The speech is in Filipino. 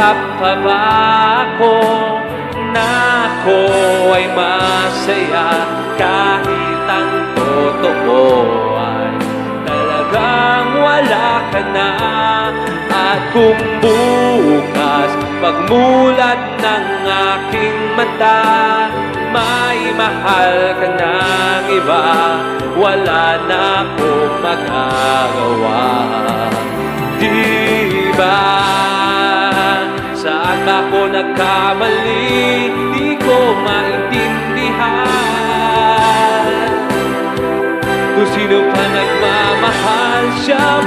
Nag-iisip pa ba ako na ako ay masaya kahit ang totoo ay talagang wala ka na? At kung bukas pagmulat ng aking mata may mahal ka ng iba, wala na akong magagawa. Di ba? Saan ba ako nagkamali? Di ko maintindihan. Kung sino pa nagmamahal, siya